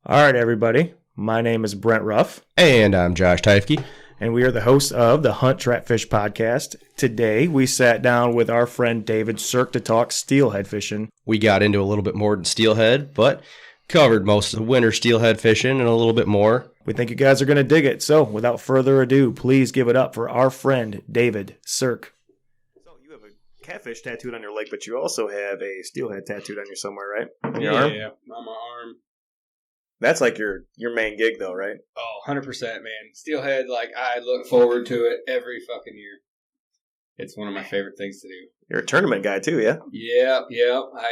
All right, everybody. My name is Brent Ruff. And I'm Josh Teifke. And we are the hosts of the Hunt Trap Fish podcast. Today, we sat down with our friend David Sirk to talk steelhead fishing. We got into a little bit more than steelhead, but covered most of the winter steelhead fishing and a little bit more. We think you guys are going to dig it. So, without further ado, please give it up for our friend David Sirk. So, you have a catfish tattooed on your leg, but you also have a steelhead tattooed on you somewhere, right? On your arm? Yeah, on my arm. That's like your main gig, though, right? Oh, 100%, man. Steelhead, I look forward to it every fucking year. It's one of my favorite things to do. You're a tournament guy, too, yeah? Yeah. I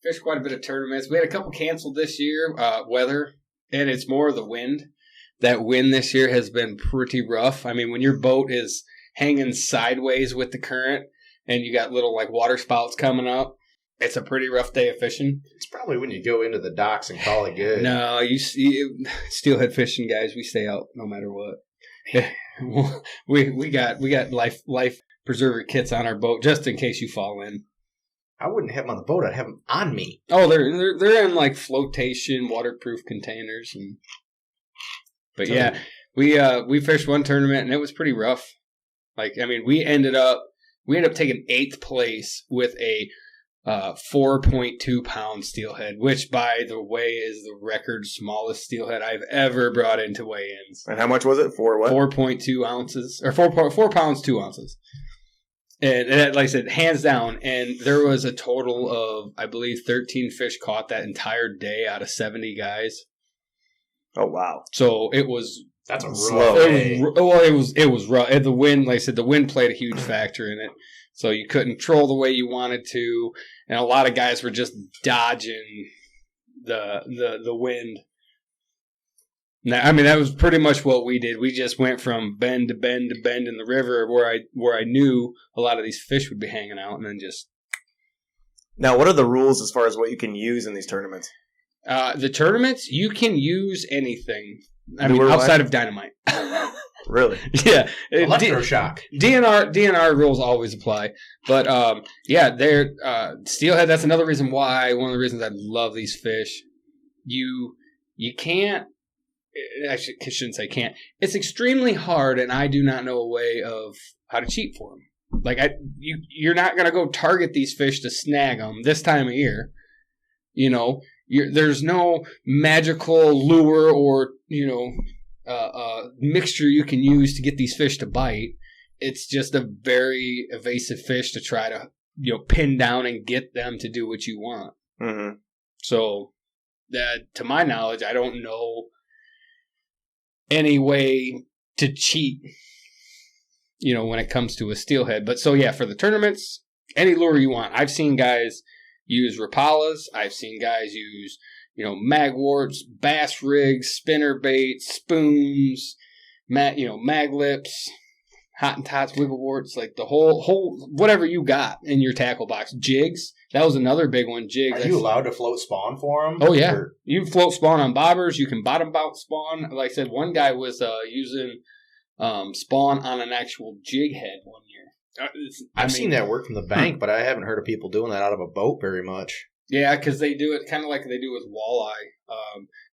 fished quite a bit of tournaments. We had a couple canceled this year, weather, and it's more of the wind. That wind this year has been pretty rough. I mean, when your boat is hanging sideways with the current and you got little, water spouts coming up, it's a pretty rough day of fishing. It's probably when you go into the docks and call it good. No, you see, steelhead fishing guys, we stay out no matter what. we got life preserver kits on our boat just in case you fall in. I wouldn't have them on the boat. I'd have them on me. Oh, they're in flotation waterproof containers. But yeah, we fished one tournament and it was pretty rough. We ended up taking 8th place with a 4.2 pound steelhead, which by the way is the record smallest steelhead I've ever brought into weigh-ins. And how much was it? For what? 4.2 ounces or 4 pounds 2 ounces. And like I said, hands down. And there was a total of, I believe, 13 fish caught that entire day out of 70 guys. Oh wow! So it was. That's a slow day. It was rough. And the wind, like I said, the wind played a huge factor in it. So you couldn't troll the way you wanted to, and a lot of guys were just dodging the wind. Now, I mean, that was pretty much what we did. We just went from bend to bend to bend in the river where I knew a lot of these fish would be hanging out, and then just. Now, what are the rules as far as what you can use in these tournaments? The tournaments, you can use anything. Outside of dynamite. Really? Yeah. Electroshock. DNR rules always apply. But, they're steelhead, that's another reason why, one of the reasons I love these fish. You can't, actually, I shouldn't say can't. It's extremely hard, and I do not know a way of how to cheat for them. You're not going to go target these fish to snag them this time of year. You know, there's no magical lure or, mixture you can use to get these fish to bite. It's just a very evasive fish to try to, pin down and get them to do what you want. Mm-hmm. So, to my knowledge, I don't know any way to cheat, when it comes to a steelhead. But so, yeah, for the tournaments, any lure you want. I've seen guys use Rapalas. I've seen guys use, magworts, bass rigs, spinner baits, spoons, mag lips, hot and tots, wiggleworts, the whole whatever you got in your tackle box. Jigs, that was another big one. Jigs. Are you allowed to float spawn for them? Oh yeah, you float spawn on bobbers. You can bottom bounce spawn. Like I said, one guy was using spawn on an actual jig head one year. I've seen that work from the bank, but I haven't heard of people doing that out of a boat very much. Yeah, because they do it kind of like they do with walleye.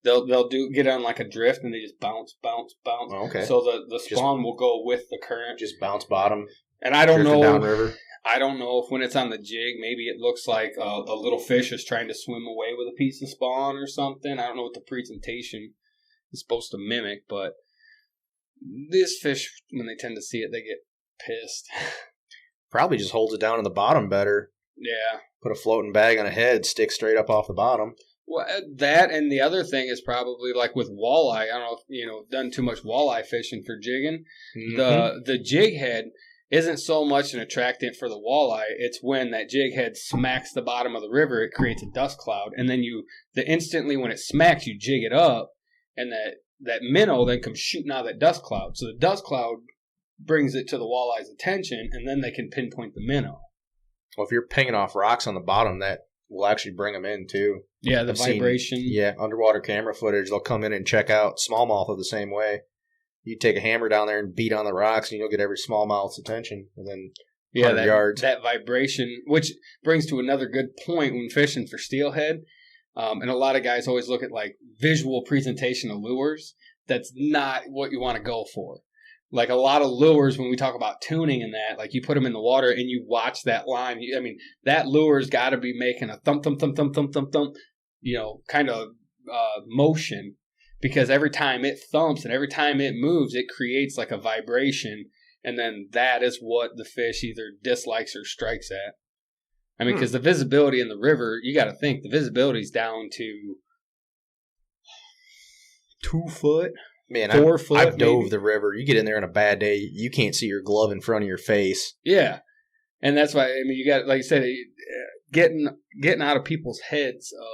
They'll get on a drift and they just bounce. Oh, okay. So the spawn will go with the current. Just bounce bottom. And I don't know. Downriver. I don't know if when it's on the jig, maybe it looks like a little fish is trying to swim away with a piece of spawn or something. I don't know what the presentation is supposed to mimic, but these fish, when they tend to see it, they get pissed. Probably just holds it down in the bottom better. Yeah. Put a floating bag on a head, stick straight up off the bottom. Well, that and the other thing is probably with walleye. I don't know if done too much walleye fishing for jigging. Mm-hmm. The jig head isn't so much an attractant for the walleye. It's when that jig head smacks the bottom of the river, it creates a dust cloud, and then instantly when it smacks, you jig it up, and that minnow then comes shooting out of that dust cloud. So the dust cloud brings it to the walleye's attention, and then they can pinpoint the minnow. Well, if you're pinging off rocks on the bottom, that will actually bring them in, too. Yeah, the vibration. Underwater camera footage, they'll come in and check out smallmouth the same way. You take a hammer down there and beat on the rocks, and you'll get every smallmouth's attention. And then Yeah, that vibration, which brings to another good point when fishing for steelhead. And a lot of guys always look at like visual presentation of lures, that's not what you want to go for. Like a lot of lures, when we talk about tuning and that, like you put them in the water and you watch that line. I mean, that lure's got to be making a thump, thump, thump, thump, thump, thump, thump, kind of motion, because every time it thumps and every time it moves, it creates like a vibration, and then that is what the fish either dislikes or strikes at. I mean, because the visibility in the river, you got to think the visibility's down to 2 foot. Man, 4 foot. I've dove maybe. the river. You get in there on a bad day, you can't see your glove in front of your face. Yeah, and that's why, I mean, you got, like I said, getting out of people's heads of,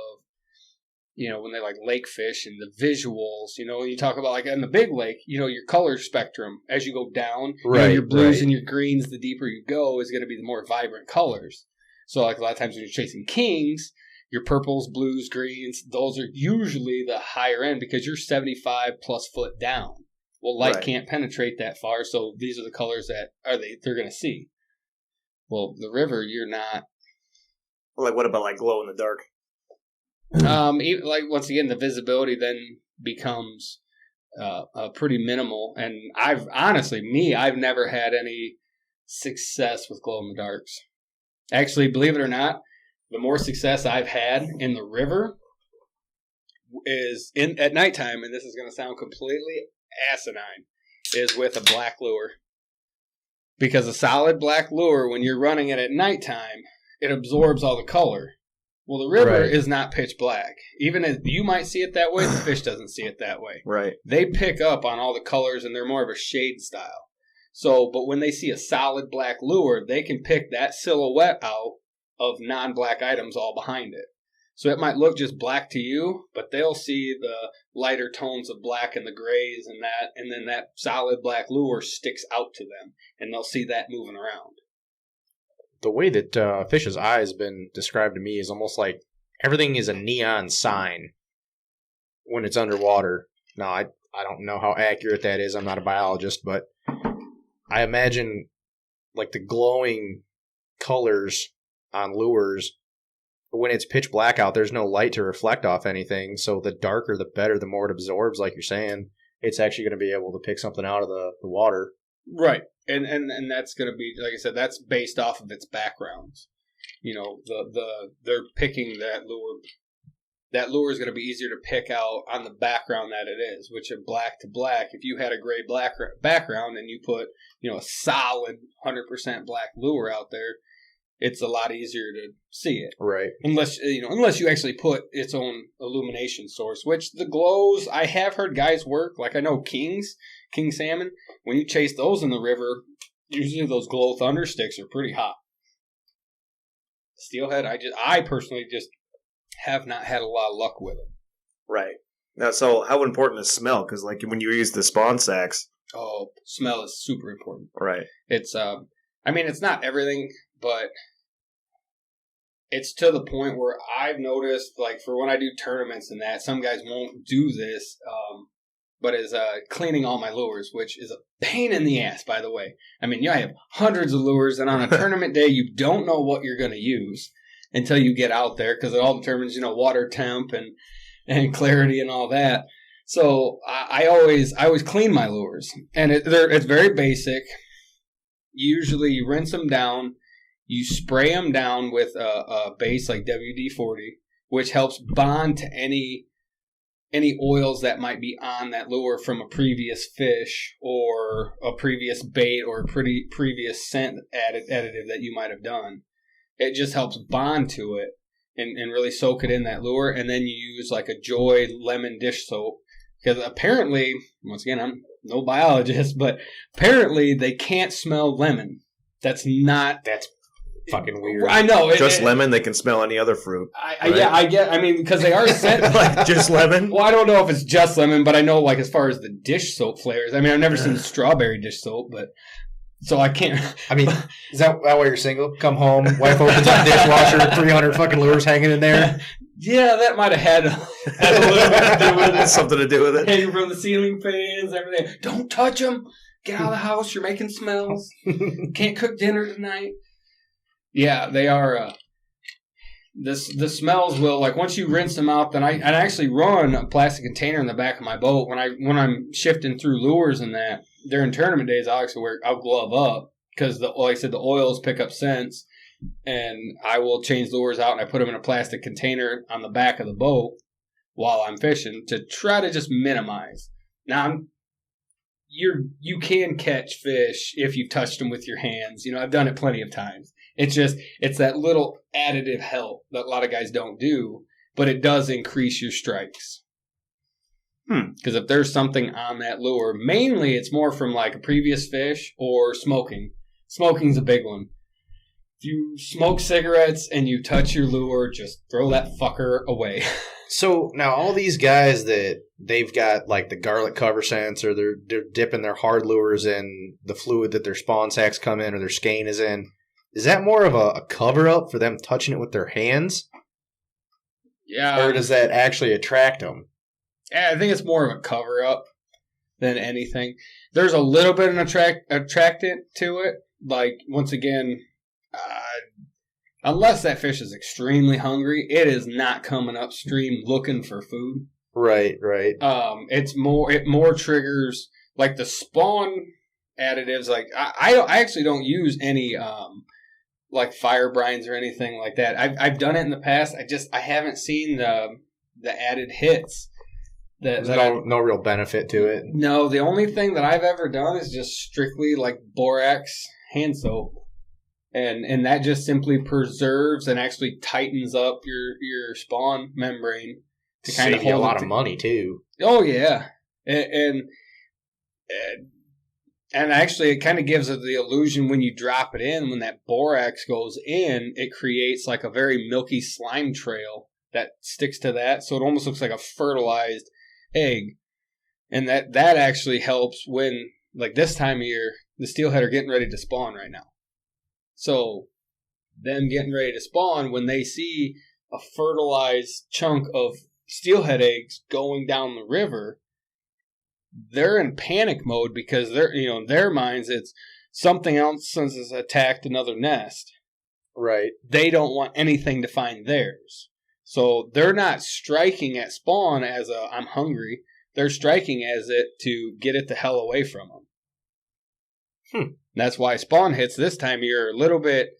when they like lake fish and the visuals, when you talk about like in the big lake, your color spectrum as you go down, your blues and your greens, the deeper you go is going to be the more vibrant colors. So like a lot of times when you're chasing kings, your purples, blues, greens, those are usually the higher end because you're 75 plus foot down. Well, light can't penetrate that far, so these are the colors that they're going to see. Well, the river, you're not. Well, like what about like glow in the dark? Even, like once again, the visibility then becomes pretty minimal, and I've never had any success with glow in the darks. Actually, believe it or not, the more success I've had in the river is at nighttime, and this is going to sound completely asinine, is with a black lure. Because a solid black lure, when you're running it at nighttime, it absorbs all the color. Well, the river is not pitch black. Even as you might see it that way, the fish doesn't see it that way. Right. They pick up on all the colors, and they're more of a shade style. So, but when they see a solid black lure, they can pick that silhouette out of non-black items all behind it. So it might look just black to you, but they'll see the lighter tones of black and the grays and that, and then that solid black lure sticks out to them, and they'll see that moving around. The way that fish's eye has been described to me is almost like everything is a neon sign when it's underwater. Now, I don't know how accurate that is. I'm not a biologist, but I imagine like the glowing colors on lures, when it's pitch black out, there's no light to reflect off anything. So the darker, the better, the more it absorbs, like you're saying. It's actually going to be able to pick something out of the water. Right. And that's going to be, like I said, that's based off of its backgrounds. They're picking that lure. That lure is going to be easier to pick out on the background that it is, which are black to black. If you had a gray black background and you put, a solid 100% black lure out there, it's a lot easier to see it. Right. Unless you actually put its own illumination source, which the glows, I have heard guys work. Like I know king salmon, when you chase those in the river, usually those glow thunder sticks are pretty hot. Steelhead, I personally just have not had a lot of luck with it. Right. Now, so how important is smell? Because like when you use the spawn sacks. Oh, smell is super important. Right. It's, it's not everything, but it's to the point where I've noticed, like for when I do tournaments and that, some guys won't do this, but is cleaning all my lures, which is a pain in the ass, by the way. I mean, I have hundreds of lures, and on a tournament day, you don't know what you're going to use until you get out there, because it all determines, water temp and clarity and all that. So I always clean my lures, and it's very basic. Usually, you rinse them down. You spray them down with a base like WD-40, which helps bond to any oils that might be on that lure from a previous fish or a previous bait or a previous scent additive that you might have done. It just helps bond to it and really soak it in that lure. And then you use like a Joy lemon dish soap, because apparently, once again, I'm no biologist, but apparently they can't smell lemon. That's fucking weird. I know. Lemon, they can smell any other fruit. Because they are scent. Like just lemon? Well, I don't know if it's just lemon, but I know like as far as the dish soap flavors. I mean, I've never seen strawberry dish soap, but so I can't. I mean, is that why you're single? Come home, wife opens up the dishwasher, 300 fucking lures hanging in there. Yeah, that might have had a little bit to do with it. Something to do with it. Hanging from the ceiling fans, everything. Don't touch them. Get out of the house. You're making smells. Can't cook dinner tonight. Yeah, they are. The smells will, like, once you rinse them out, then I actually run a plastic container in the back of my boat when I'm shifting through lures and that. During tournament days, I'll glove up because like I said, the oils pick up scents, and I will change lures out and I put them in a plastic container on the back of the boat while I'm fishing to try to just minimize. Now you can catch fish if you touched them with your hands. I've done it plenty of times. It's that little additive help that a lot of guys don't do, but it does increase your strikes. Because if there's something on that lure, mainly it's more from like a previous fish or smoking. Smoking's a big one. If you smoke cigarettes and you touch your lure, just throw that fucker away. So now all these guys that they've got like the garlic cover scents, or they're dipping their hard lures in the fluid that their spawn sacks come in or their skein is in. Is that more of a cover-up for them touching it with their hands? Yeah. Or does that actually attract them? Yeah, I think it's more of a cover-up than anything. There's a little bit of an attractant to it. Like, once again, unless that fish is extremely hungry, it is not coming upstream looking for food. Right. It more triggers, like the spawn additives. Like, I actually don't use any like fire brines or anything like that. I've done it in the past. I haven't seen the added hits. There's no real benefit to it. No, the only thing that I've ever done is just strictly like borax hand soap, and that just simply preserves and actually tightens up your spawn membrane to kind of hold a lot of money too. Oh yeah, and actually it kind of gives it the illusion when you drop it in, when that borax goes in, it creates like a very milky slime trail that sticks to that, so it almost looks like a fertilized egg. And that actually helps when, like this time of year, the steelhead are getting ready to spawn right now. So them getting ready to spawn, when they see a fertilized chunk of steelhead eggs going down the river, they're in panic mode because they're, in their minds, it's something else has attacked another nest. Right. They don't want anything to find theirs. So they're not striking at spawn as I'm hungry. They're striking as it to get it the hell away from them. That's why spawn hits this time of year are a little bit.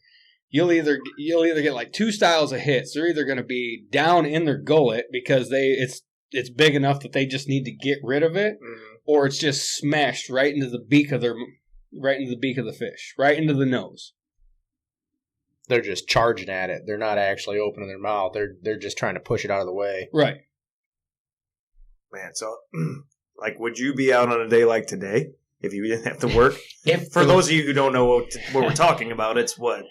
You'll either get like two styles of hits. They're either going to be down in their gullet because it's big enough that they just need to get rid of it, or it's just smashed right into the beak of the fish, right into the nose. They're just charging at it. They're not actually opening their mouth. They're just trying to push it out of the way. Right. Man, so like, would you be out on a day like today if you didn't have to work? For those of you who don't know what we're talking about, it's what?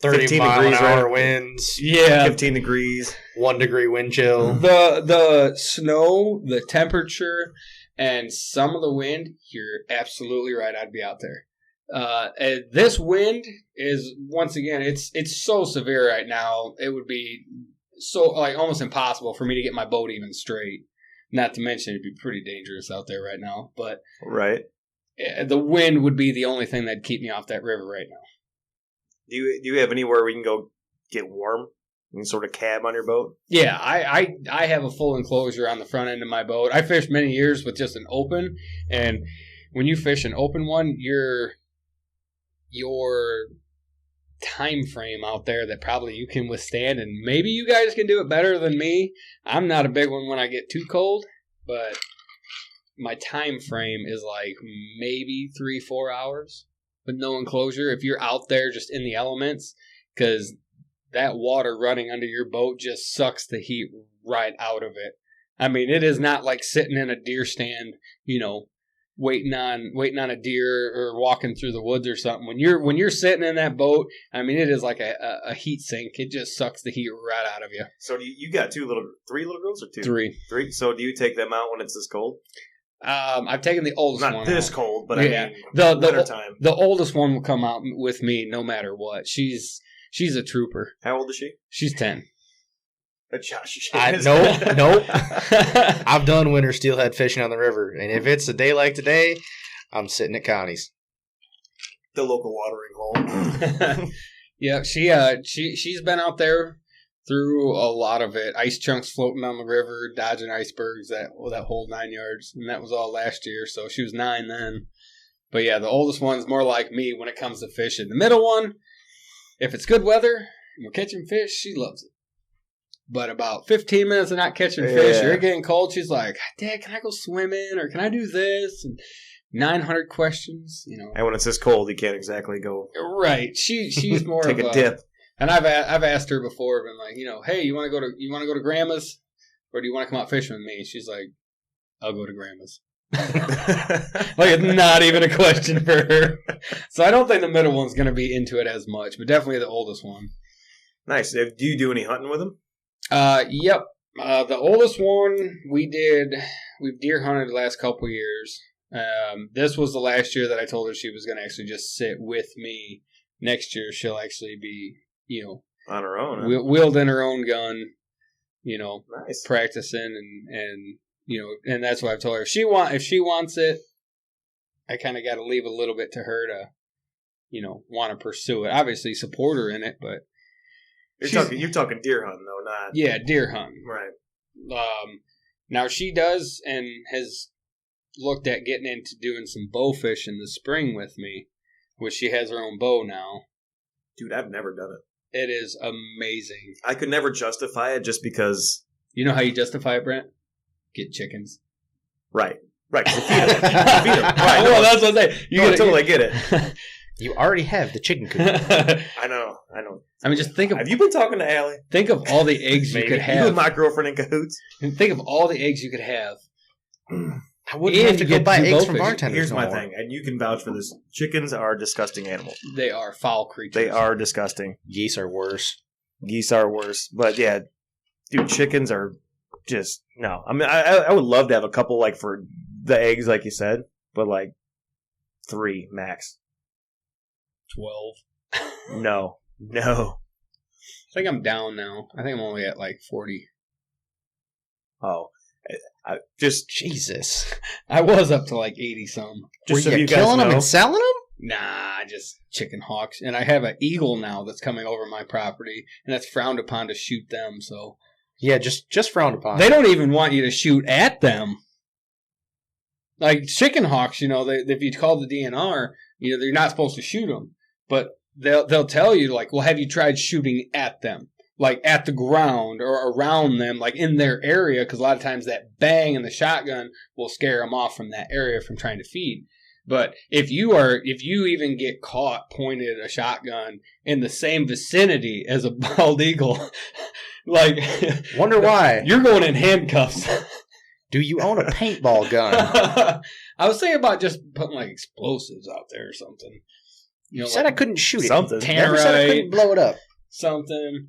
30 mile an hour winds. Yeah. 15 degrees. 1 degree wind chill. The snow, the temperature, and some of the wind, you're absolutely right. I'd be out there. This wind is, once again, it's so severe right now. It would be so like almost impossible for me to get my boat even straight. Not to mention it'd be pretty dangerous out there right now. But right, the wind would be the only thing that'd keep me off that river right now. Do you have anywhere we can go get warm? Any sort of cab on your boat? Yeah, I have a full enclosure on the front end of my boat. I fished many years with just an open, and when you fish an open one, your time frame out there that probably you can withstand, and maybe you guys can do it better than me. I'm not a big one when I get too cold, but my time frame is like maybe 3-4 hours with no enclosure if you're out there just in the elements, because that water running under your boat just sucks the heat right out of it. I mean, it is not like sitting in a deer stand, waiting on a deer or walking through the woods or something. When you're sitting in that boat, I mean, it is like a heat sink. It just sucks the heat right out of you. So you got 3 little girls or 2? 3. So do you take them out when it's this cold? I've taken the oldest one. Not this cold, but yeah. I mean, winter time. The oldest one will come out with me no matter what. She's a trooper. How old is she? She's 10. Josh, nope. I've done winter steelhead fishing on the river, and if it's a day like today, I'm sitting at Connie's, the local watering hole. Yeah, she's been out there through a lot of it. Ice chunks floating on the river, dodging icebergs, that whole 9 yards. And that was all last year, so she was 9 then. But yeah, the oldest one's more like me when it comes to fishing. The middle one, if it's good weather and we're catching fish, she loves it. But about 15 minutes of not catching fish, you're getting cold, she's like, Dad, can I go swimming? Or can I do this? And 900 questions, you know. And when it's this cold, you can't exactly go. Right. She's more take of a dip. And I've asked her before, been like, you know, hey, you want to go to Grandma's, or do you want to come out fishing with me? She's like, I'll go to Grandma's. Like, it's not even a question for her. So I don't think the middle one's going to be into it as much, but definitely the oldest one. Nice. Do you do any hunting with them? Yep. The oldest one we've deer hunted the last couple years. This was the last year that I told her she was going to actually just sit with me. Next year she'll actually be, you know, on her own, huh? wielding her own gun, you know, nice. Practicing and you know, and that's what I've told her. If she wants it, I kind of got to leave a little bit to her to, you know, want to pursue it. Obviously support her in it, but you're talking deer hunting though, not deer hunting, right? Now she does and has looked at getting into doing some bow fish in the spring with me, which she has her own bow now. Dude, I've never done it. It is amazing. I could never justify it just because. You know how you justify it, Brent? Get chickens. Right. Feed them. Right, well, that's what I'm saying. I totally get it. You already have the chicken coop. I know. I mean, just think of... Have you been talking to Allie? Think of all the eggs you could have. You and my girlfriend in cahoots. And think of all the eggs you could have. I wouldn't have to go buy eggs from bartenders. Here's my thing, and you can vouch for this. Chickens are disgusting animals. They are foul creatures. They are disgusting. Geese are worse. But yeah, dude, chickens are just... No. I mean, I would love to have a couple, like, for the eggs, like you said, but, like, 3 max. 12. No. I think I'm down now. I think I'm only at, like, 40. Oh. I just... Jesus. I was up to, like, 80-some. Were you killing them and selling them? Nah, just chicken hawks. And I have an eagle now that's coming over my property, and that's frowned upon to shoot them, so... Yeah, just frowned upon. They don't even want you to shoot at them. Like chicken hawks, you know, if you call the DNR, you know, they're not supposed to shoot them. But they'll tell you, like, well, have you tried shooting at them? Like at the ground or around them, like in their area, because a lot of times that bang in the shotgun will scare them off from that area from trying to feed. But if you even get caught pointed a shotgun in the same vicinity as a bald eagle, like, wonder why you're going in handcuffs. Do you own a paintball gun? I was thinking about just putting like explosives out there or something. You said I couldn't shoot something. It. Never said I couldn't blow it up. Something.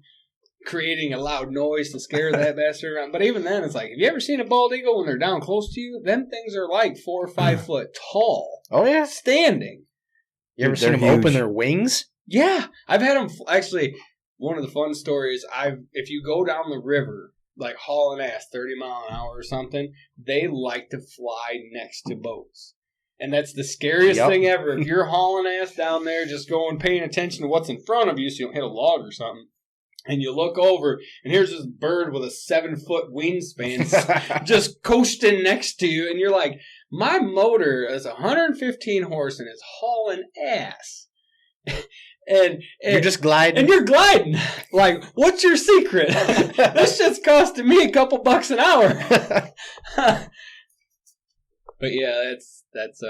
Creating a loud noise to scare that bastard around. But even then, it's like, have you ever seen a bald eagle when they're down close to you? Them things are like 4 or 5 foot tall. Oh, yeah? Standing. You ever seen them open their wings? Yeah. I've had them, actually, one of the fun stories, if you go down the river, like hauling ass 30 mile an hour or something, they like to fly next to boats. And that's the scariest thing ever. If you're hauling ass down there, just going paying attention to what's in front of you so you don't hit a log or something. And you look over, and here's this bird with a 7-foot wingspan just coasting next to you, and you're like, my motor is 115 horse and is hauling ass. and you're just gliding. And you're gliding. Like, what's your secret? This shit's costing me a couple bucks an hour. But yeah, that's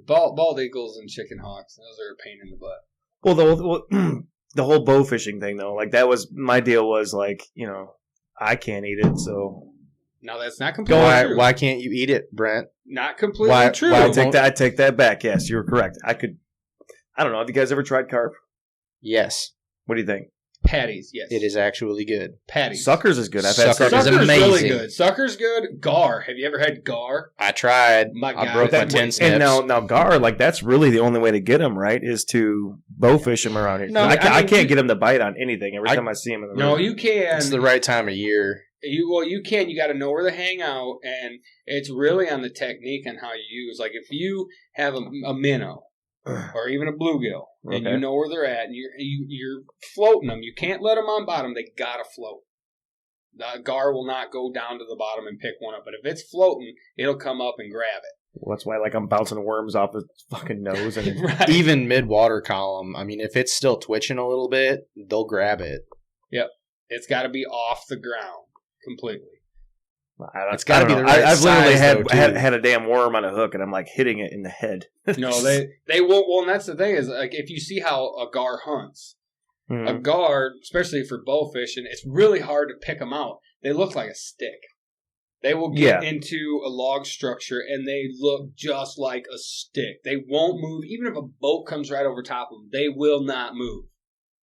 bald eagles and chicken hawks. Those are a pain in the butt. Well, the whole bow fishing thing, though, like that was my deal. Was like, you know, I can't eat it, so no, that's not completely true. Why can't you eat it, Brent? Not completely true. I take that back. Yes, you were correct. I don't know. Have you guys ever tried carp? Yes. What do you think? Patties, yes. It is actually good. Patties. Suckers is good. I've had Suckers. Suckers. Is amazing. Really good. Suckers good. Gar. Have you ever had gar? I tried. I broke my 10 snips. And now gar, like that's really the only way to get them, right? Is to bow fish them around here. No, I can't get them to bite on anything every time I see them in the river. No, you can. It's the right time of year. You can. You got to know where to hang out, and it's really on the technique and how you use. Like if you have a minnow or even a bluegill, and Okay. you know where they're at, and you're floating them. You can't let them on bottom. They gotta float. The gar will not go down to the bottom and pick one up, but if it's floating, it'll come up and grab it. Well, that's why like I'm bouncing worms off his fucking nose and Right. Even mid-water column, I mean, if it's still twitching a little bit, they'll grab it. Yep. It's got to be off the ground completely. It's gotta be the right I've literally size, though, too. had a damn worm on a hook and I'm like hitting it in the head. No, they won't. Well, and that's the thing is, like, if you see how a gar hunts, a gar, especially for bow fishing, it's really hard to pick them out. They look like a stick. They will get into a log structure and they look just like a stick. They won't move. Even if a boat comes right over top of them, they will not move.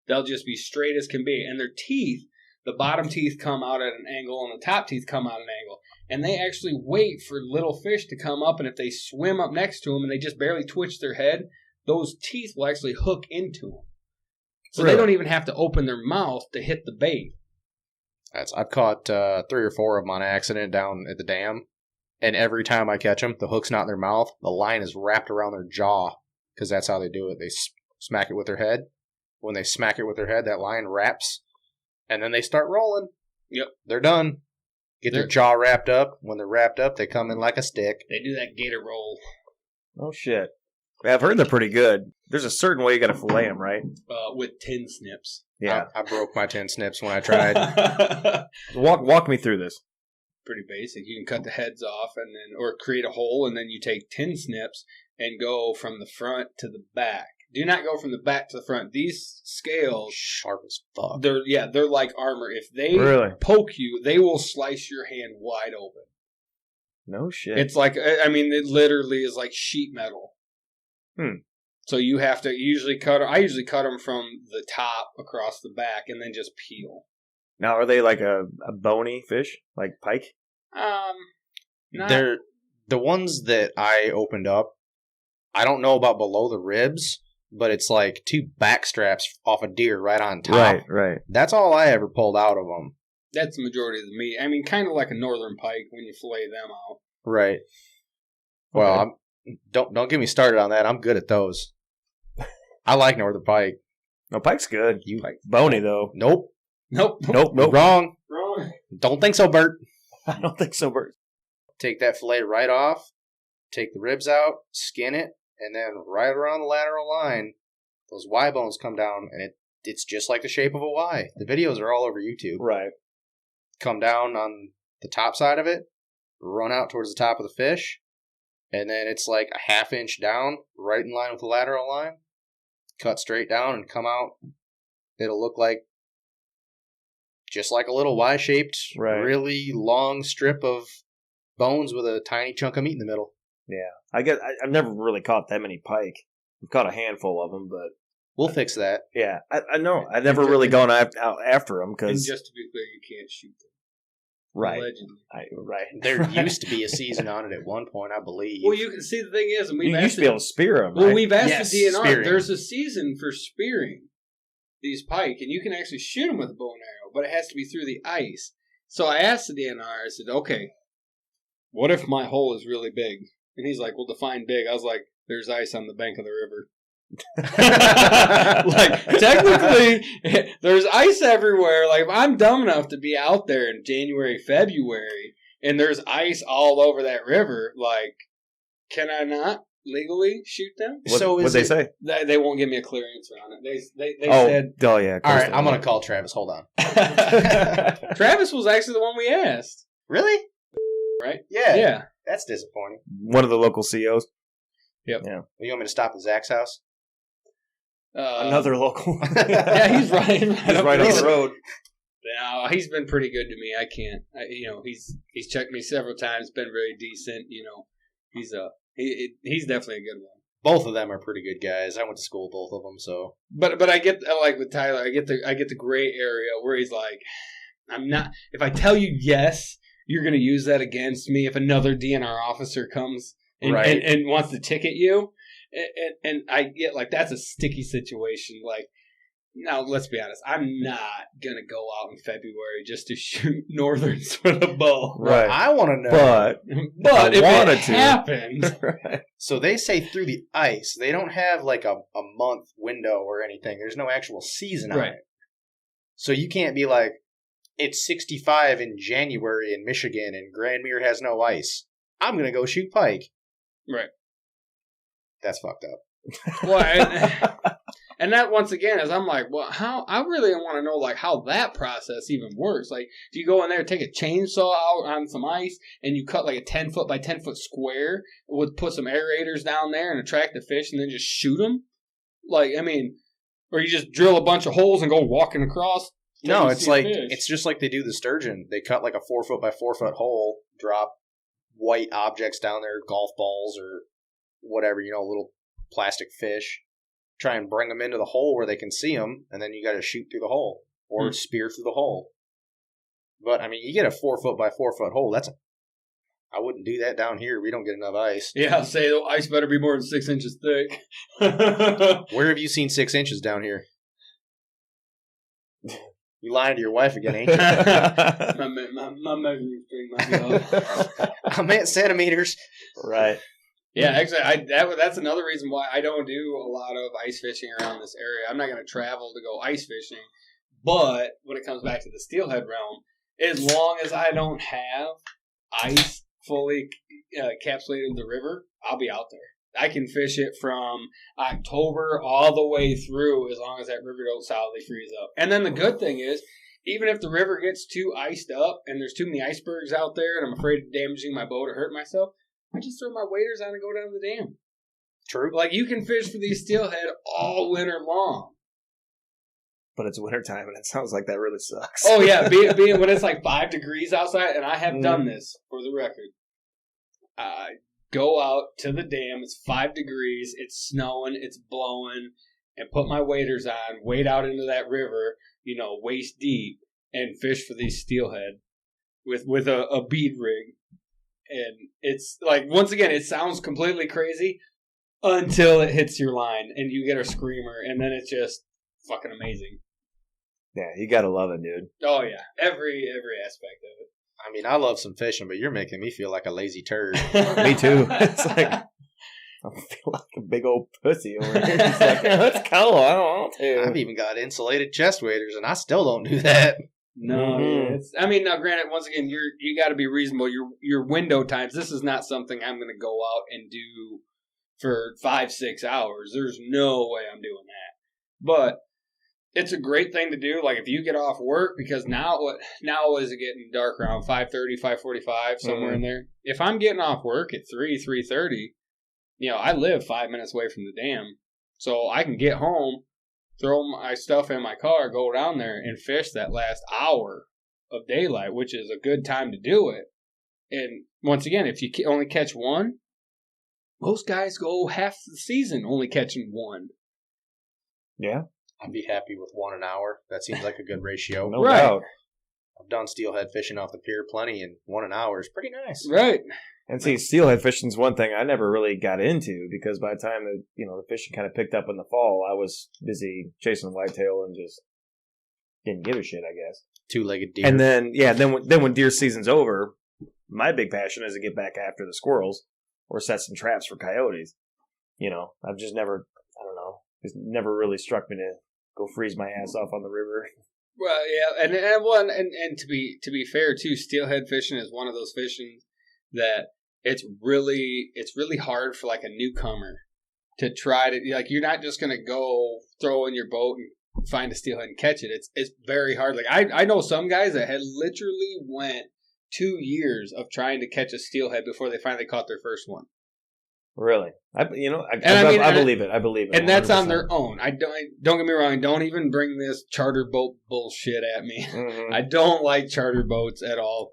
They'll just be straight as can be. And their teeth, the bottom teeth come out at an angle and the top teeth come out at an angle. And they actually wait for little fish to come up. And if they swim up next to them and they just barely twitch their head, those teeth will actually hook into them. So Really? they don't even have to open their mouth to hit the bait. I've caught 3 or 4 of them on accident down at the dam, and every time I catch them, the hook's not in their mouth. The line is wrapped around their jaw, because that's how they do it. They smack it with their head. When they smack it with their head, that line wraps, and then they start rolling. Yep. They're done. Get their jaw wrapped up. When they're wrapped up, they come in like a stick. They do that gator roll. Oh shit! I've heard they're pretty good. There's a certain way you got to fillet them, right? With tin snips. Yeah. I broke my 10 snips when I tried. Walk me through this. Pretty basic. You can cut the heads off and then, or create a hole, and then you take tin snips and go from the front to the back. Do not go from the back to the front. These scales, Sharp as fuck. they're like armor. If they Really? poke you, they will slice your hand wide open. No shit. It's like, I mean, it literally is like sheet metal. So you have to usually I usually cut them from the top across the back and then just peel. Now, are they like a bony fish, like pike? Not, They're the ones that I opened up. I don't know about below the ribs, but it's like 2 back straps off a deer right on top. Right. That's all I ever pulled out of them. that's the majority of the meat. I mean, kind of like a northern pike when you fillet them out. Right. Well, Okay. don't get me started on that. I'm good at those. I like northern pike. No, pike's good. Pike. Bony though. Nope. Nope. Wrong. Wrong. Don't think so, Bert. I don't think so, Bert. Take that fillet right off. Take the ribs out. Skin it. And then right around the lateral line, those Y bones come down, and it's just like the shape of a Y. The videos are all over YouTube. Right. Come down on the top side of it, run out towards the top of the fish, and then it's like a ½ inch down, right in line with the lateral line. Cut straight down and come out. It'll look like just like a little Y-shaped, Right. really long strip of bones with a tiny chunk of meat in the middle. Yeah. I've never really caught that many pike. I've caught a handful of them, but We'll fix that. yeah, I know. I've never really gone out after them And because just to be clear, you can't shoot them. right, Allegedly. right. There used to be a season on it at one point, I believe. Well, you can see the thing is, and we've You asked used to be able to spear them. Well, right? we've asked Yes, the DNR. spearing. There's a season for spearing these pike, and you can actually shoot them with a bow and arrow, but it has to be through the ice. So I asked the DNR. I said, "Okay, what if my hole is really big?" And he's like, "Well, define big." I was like, "There's ice on the bank of the river." Like, technically, there's ice everywhere. Like, if I'm dumb enough to be out there in January, February, and there's ice all over that river, like, can I not legally shoot them? What'd they say? They won't give me a clear answer on it. They Oh, said... oh yeah. of All course right, they I'm will. going to call Travis. Hold on. Travis was actually the one we asked. Really? Right? Yeah. Yeah. That's disappointing. One of the local COs. Yep. Yeah. You want me to stop at Zach's house? Another local. Yeah, he's right. He's right on the road. No, he's been pretty good to me. I can't. He's checked me several times. Been very decent. He's definitely a good one. Both of them are pretty good guys. I went to school with both of them, so. But I get, like with Tyler, I get the gray area where he's like, I'm not. If I tell you yes, you're going to use that against me. If another DNR officer comes and wants to ticket you, and I get like that's a sticky situation. Like Now, let's be honest. I'm not going to go out in February just to shoot northerns with a bow. Right. I want to know. But if wanted it to. happened... Right. So they say through the ice. They don't have like a month window or anything. There's no actual season on it. So you can't be like, it's 65 in January in Michigan and Grandmere has no ice. I'm going to go shoot pike. Right. That's fucked up. Well, and that, once again, is I'm like, well, how, I really want to know, like, how that process even works. Like, do you go in there, take a chainsaw out on some ice, and you cut like a 10-foot by 10-foot square, put some aerators down there and attract the fish, and then just shoot them? Like, I mean, or you just drill a bunch of holes and go walking across? No, it's like, it's just like they do the sturgeon. They cut like a 4-foot by 4-foot hole, drop white objects down there, golf balls or whatever, little plastic fish. Try and bring them into the hole where they can see them, and then you got to shoot through the hole or spear through the hole. But, I mean, you get a 4-foot by 4-foot hole. I wouldn't do that down here. We don't get enough ice. Yeah, say the ice better be more than 6 inches thick. Where have you seen 6 inches down here? You lying to your wife again, ain't you? my measuring string might be off. I meant centimeters. Right. Yeah, actually, that's another reason why I don't do a lot of ice fishing around this area. I'm not going to travel to go ice fishing. But when it comes back to the steelhead realm, as long as I don't have ice fully encapsulated in the river, I'll be out there. I can fish it from October all the way through as long as that river don't solidly freeze up. And then the good thing is, even if the river gets too iced up and there's too many icebergs out there and I'm afraid of damaging my boat or hurting myself, I just throw my waders on and go down to the dam. True. Like, you can fish for these steelhead all winter long. But it's wintertime, and it sounds like that really sucks. Oh, yeah, being when it's like 5 degrees outside, and I have done this, for the record. Go out to the dam, it's 5 degrees, it's snowing, it's blowing, and put my waders on, wade out into that river, waist deep, and fish for these steelhead with a bead rig. And it's like, once again, it sounds completely crazy until it hits your line and you get a screamer, and then it's just fucking amazing. Yeah, you gotta love it, dude. Oh yeah, every aspect of it. I mean, I love some fishing, but you're making me feel like a lazy turd. Me too. It's like, I feel like a big old pussy over here. It's like, let's go. I don't want to. I've even got insulated chest waders, and I still don't do that. No, now granted, once again, you got to be reasonable. Your window times. This is not something I'm going to go out and do for 5-6 hours. There's no way I'm doing that. But it's a great thing to do. Like, if you get off work, because now is it getting dark around 5:30, 5:45, somewhere in there. If I'm getting off work at 3:30, I live 5 minutes away from the dam, so I can get home, throw my stuff in my car, go down there and fish that last hour of daylight, which is a good time to do it. And once again, if you only catch one, most guys go half the season only catching one. Yeah. I'd be happy with 1 an hour. That seems like a good ratio. No doubt. I've done steelhead fishing off the pier plenty, and 1 an hour is pretty nice. Right. And see, steelhead fishing is one thing I never really got into, because by the time the fishing kind of picked up in the fall, I was busy chasing whitetail and just didn't give a shit, I guess. 2-legged deer. And then when deer season's over, my big passion is to get back after the squirrels or set some traps for coyotes. I've just never, I don't know, it's never really struck me to go freeze my ass off on the river. Well, yeah, and to be fair too, steelhead fishing is one of those fishing that it's really hard for like a newcomer to try to, like, you're not just gonna go throw in your boat and find a steelhead and catch it. It's very hard. Like, I know some guys that had literally went 2 years of trying to catch a steelhead before they finally caught their first one. Really? I believe it. I believe it. And 100%. That's on their own. Don't get me wrong. Don't even bring this charter boat bullshit at me. Mm-hmm. I don't like charter boats at all.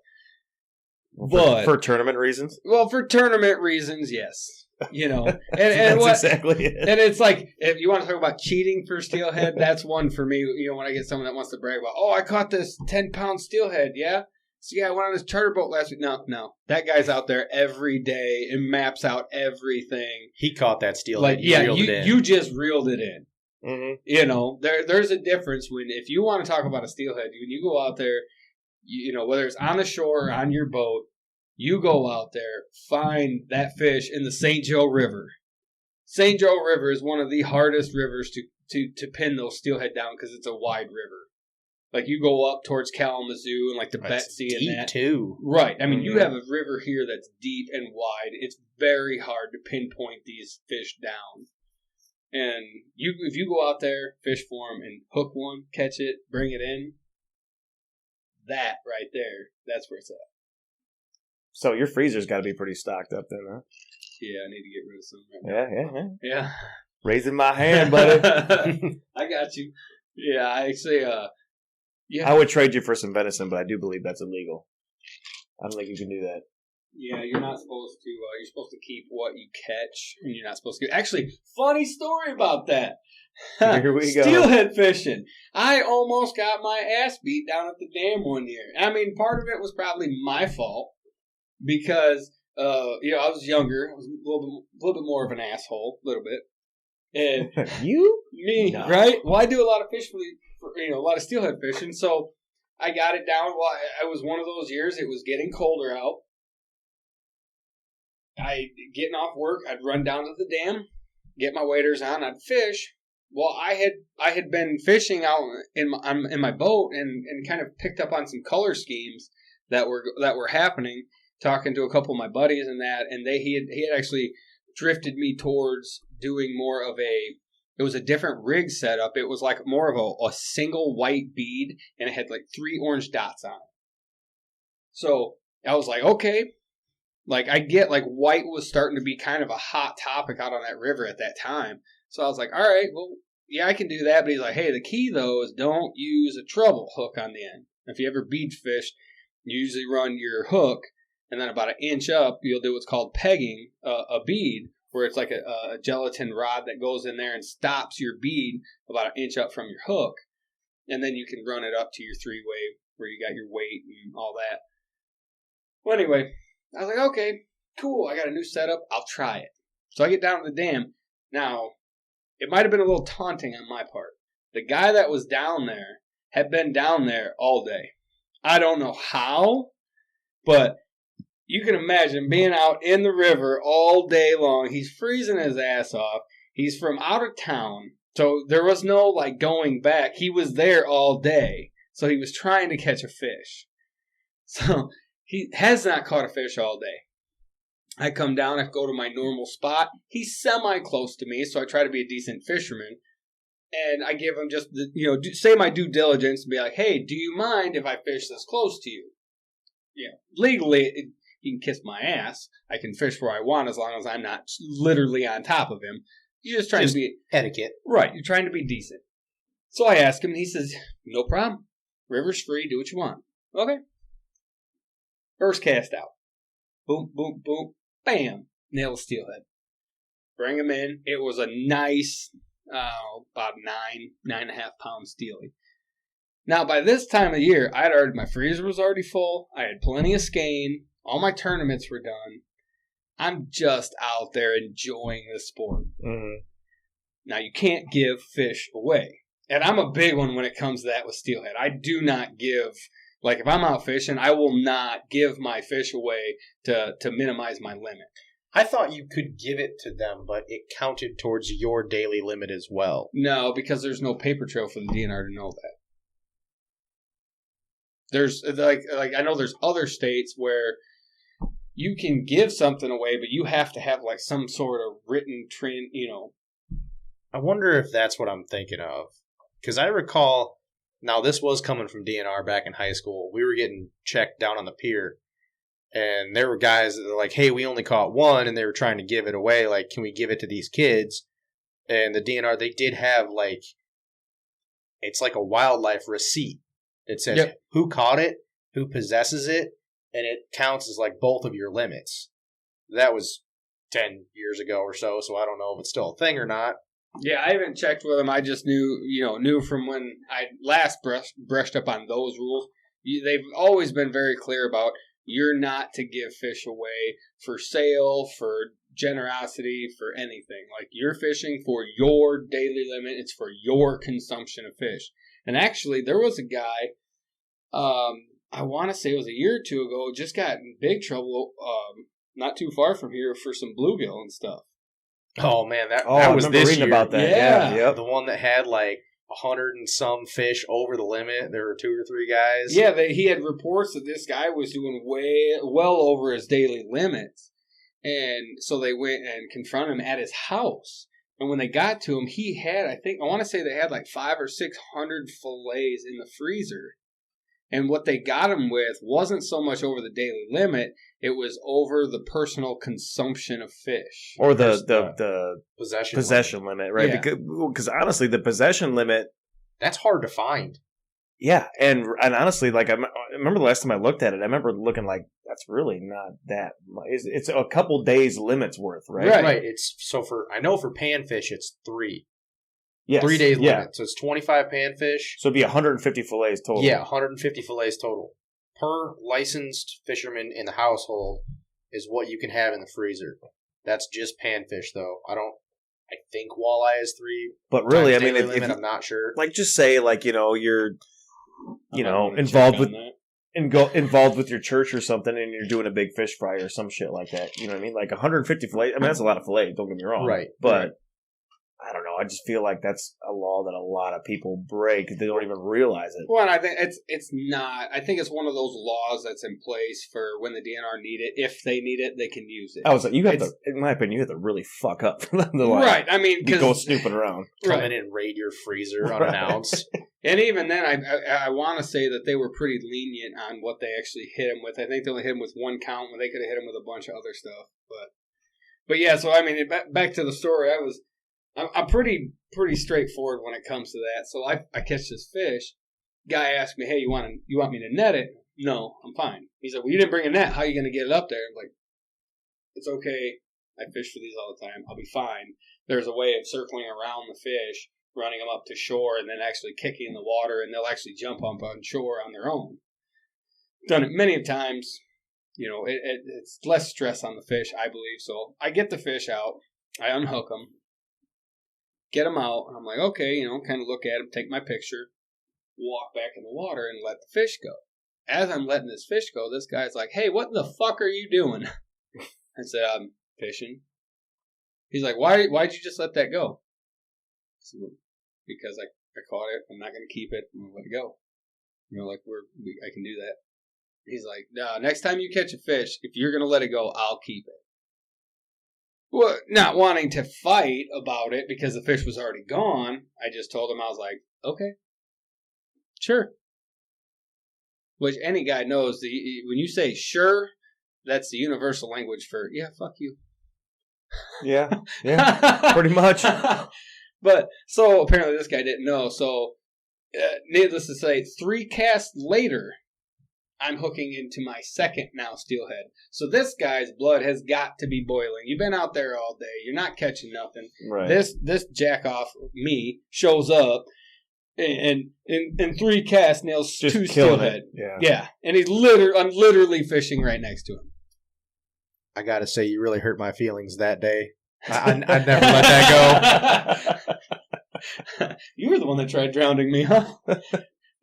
But for tournament reasons? Well, for tournament reasons, yes. And that's exactly it. And it's like, if you want to talk about cheating for steelhead, that's one for me. When I get someone that wants to brag about, I caught this 10-pound steelhead, yeah? So, I went on this charter boat last week. No. That guy's out there every day and maps out everything. He caught that steelhead. You just reeled it in. Mm-hmm. You know, there's a difference when if you want to talk about a steelhead, when you go out there, you know, whether it's on the shore or on your boat, you go out there, find that fish in the St. Joe River. St. Joe River is one of the hardest rivers to pin those steelhead down because it's a wide river. Like you go up towards Kalamazoo and like the Betsy and that too. Right. I mean, you have a river here that's deep and wide. It's very hard to pinpoint these fish down. And if you go out there, fish for them, and hook one, catch it, bring it in, that right there, that's where it's at. So your freezer's got to be pretty stocked up then, huh? Yeah, I need to get rid of some right now. Yeah. Raising my hand, buddy. I got you. Yeah, I actually, yeah. I would trade you for some venison, but I do believe that's illegal. I don't think you can do that. Yeah, you're not supposed to. You're supposed to keep what you catch, and you're not supposed to. Actually, funny story about that. Here we go. Steelhead fishing. I almost got my ass beat down at the dam one year. I mean, part of it was probably my fault because, I was younger. I was a little bit more of an asshole, a little bit. And me, no. Right? Well, I do a lot of a lot of steelhead fishing, so I got it down. Well, I was one of those years. It was getting colder out. Getting off work, I'd run down to the dam, get my waders on, I'd fish. Well, I had been fishing out in my boat and kind of picked up on some color schemes that were happening. Talking to a couple of my buddies and that, and he had actually drifted me towards doing more of it was a different rig setup. It was like more of a single white bead, and it had like 3 orange dots on it. So I was like, okay. Like, I get, like, white was starting to be kind of a hot topic out on that river at that time. So I was like, all right, well, yeah, I can do that. But he's like, hey, the key, though, is don't use a treble hook on the end. If you ever bead fish, you usually run your hook, and then about 1 inch up, you'll do what's called pegging a bead, where it's like a gelatin rod that goes in there and stops your bead about 1 inch up from your hook. And then you can run it up to your 3-way where you got your weight and all that. Well, anyway, I was like, okay, cool. I got a new setup. I'll try it. So I get down to the dam. Now, it might have been a little taunting on my part. The guy that was down there had been down there all day. I don't know how, but you can imagine being out in the river all day long. He's freezing his ass off. He's from out of town. So there was no, like, going back. He was there all day. So he was trying to catch a fish. So he has not caught a fish all day. I come down, I go to my normal spot. He's semi-close to me, so I try to be a decent fisherman. And I give him just, say my due diligence and be like, hey, do you mind if I fish this close to you? Legally, he can kiss my ass. I can fish where I want as long as I'm not literally on top of him. You're just trying to be... etiquette. Right, you're trying to be decent. So I ask him, and he says, no problem. River's free, do what you want. Okay. First cast out. Boom, boom, boom, bam. Nail a steelhead. Bring him in. It was a nice, about 9.5 pound steely. Now, by this time of year, my freezer was already full. I had plenty of skein. All my tournaments were done. I'm just out there enjoying the sport. Mm-hmm. Now, you can't give fish away. And I'm a big one when it comes to that with steelhead. I do not give... Like, if I'm out fishing, I will not give my fish away to minimize my limit. I thought you could give it to them, but it counted towards your daily limit as well. No, because there's no paper trail for the DNR to know that. There's, like I know there's other states where you can give something away, but you have to have, like, some sort of written trend, I wonder if that's what I'm thinking of. Because I recall... Now, this was coming from DNR back in high school. We were getting checked down on the pier, and there were guys that were like, hey, we only caught one, and they were trying to give it away. Like, can we give it to these kids? And the DNR, they did have, like, it's like a wildlife receipt. It says who caught it, who possesses it, and it counts as, like, both of your limits. That was 10 years ago or so I don't know if it's still a thing or not. Yeah, I haven't checked with them. I just knew from when I last brushed up on those rules. They've always been very clear about you're not to give fish away for sale, for generosity for anything. Like, you're fishing for your daily limit. It's for your consumption of fish. And actually, there was a guy, I want to say it was a year or two ago, just got in big trouble not too far from here for some bluegill and stuff. Oh man, that I was remember this reading year. about that. Yeah. Yep. The one that had like 100 and some fish over the limit. There were 2 or 3 guys. Yeah, he had reports that this guy was doing well over his daily limits. And so they went and confronted him at his house. And when they got to him, he had, I want to say they had like 500 or 600 fillets in the freezer. And what they got him with wasn't so much over the daily limit, it was over the personal consumption of fish. Or the possession limit, right? Yeah. Because honestly, the possession limit, That's hard to find. yeah, and honestly, like I remember the last time I looked at it, I remember looking like that's really not that much. It's a couple days limits worth, right? Right. It's I know for panfish it's 3. Yes. 3 days yeah. limit. So it's 25 panfish. So it'd be 150 fillets total. Yeah, 150 fillets total. Per licensed fisherman in the household is what you can have in the freezer. That's just panfish, though. I think walleye is 3. But really, I times mean, daily limit, I'm not sure. like just say like you're I'm gonna involved check with on that. involved with your church or something, and you're doing a big fish fry or some shit like that. You know what I mean? Like 150 fillets. I mean, that's a lot of fillets. Don't get me wrong. Right. But right. I don't know. I just feel like that's a law that a lot of people break. They don't even realize it. Well, and I think it's not. I think it's one of those laws that's in place for when the DNR need it. If they need it, they can use it. I was like, you have to, in my opinion, you have to really fuck up for them to like, right. I mean, go snooping around. Come in and raid your freezer unannounced. And even then, I want to say that they were pretty lenient on what they actually hit him with. I think they only hit him with 1 count when they could have hit him with a bunch of other stuff. But yeah. So I mean, back to the story. I'm pretty straightforward when it comes to that. So I catch this fish. Guy asked me, "Hey, you want me to net it?" No, I'm fine. He's like, "Well, you didn't bring a net. How are you going to get it up there?" I'm like, "It's okay. I fish for these all the time. I'll be fine." There's a way of circling around the fish, running them up to shore, and then actually kicking in the water, and they'll actually jump up on shore on their own. Done it many times. You know, it's less stress on the fish, I believe. So I get the fish out. I unhook them. Get them out, and I'm like, okay, kind of look at them, take my picture, walk back in the water, and let the fish go. As I'm letting this fish go, this guy's like, "Hey, what the fuck are you doing?" I said, "I'm fishing." He's like, why'd you just let that go? I said, "Well, because I caught it. I'm not going to keep it. I'm going to let it go. I can do that." He's like, "No, next time you catch a fish, if you're going to let it go, I'll keep it." Well, not wanting to fight about it because the fish was already gone, I just told him, I was like, "Okay, sure." Which any guy knows, when you say sure, that's the universal language for, yeah, fuck you. Yeah, pretty much. But, so apparently this guy didn't know. So, needless to say, 3 casts later, I'm hooking into my second now steelhead. So this guy's blood has got to be boiling. You've been out there all day. You're not catching nothing. Right. This jack off me shows up and in 3 casts nails Just 2 killing steelhead. it. Yeah. And I'm literally fishing right next to him. I gotta say, you really hurt my feelings that day. I'd never let that go. You were the one that tried drowning me, huh?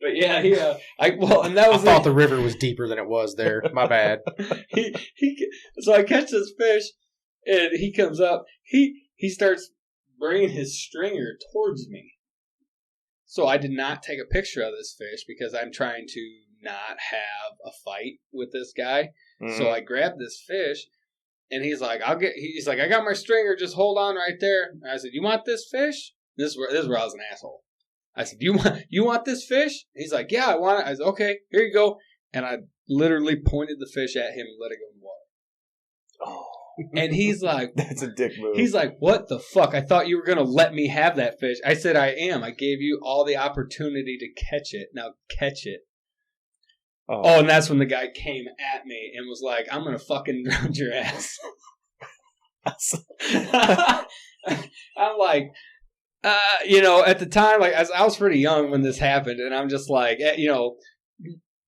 But yeah, I thought the river was deeper than it was there. My bad. So I catch this fish, and he comes up. He starts bringing his stringer towards me. So I did not take a picture of this fish because I'm trying to not have a fight with this guy. Mm-hmm. So I grabbed this fish, and he's like, "I got my stringer. Just hold on right there." And I said, "You want this fish?" This is where I was an asshole. I said, you want this fish? He's like, "Yeah, I want it." I said, "Okay, here you go." And I literally pointed the fish at him and let it go in the water. Oh. And he's like, "That's a dick move." He's like, "What the fuck? I thought you were going to let me have that fish." I said, "I am. I gave you all the opportunity to catch it. Now catch it." Oh, and that's when the guy came at me and was like, "I'm going to fucking drown your ass." I'm like... at the time, like, I was pretty young when this happened, and I'm just like,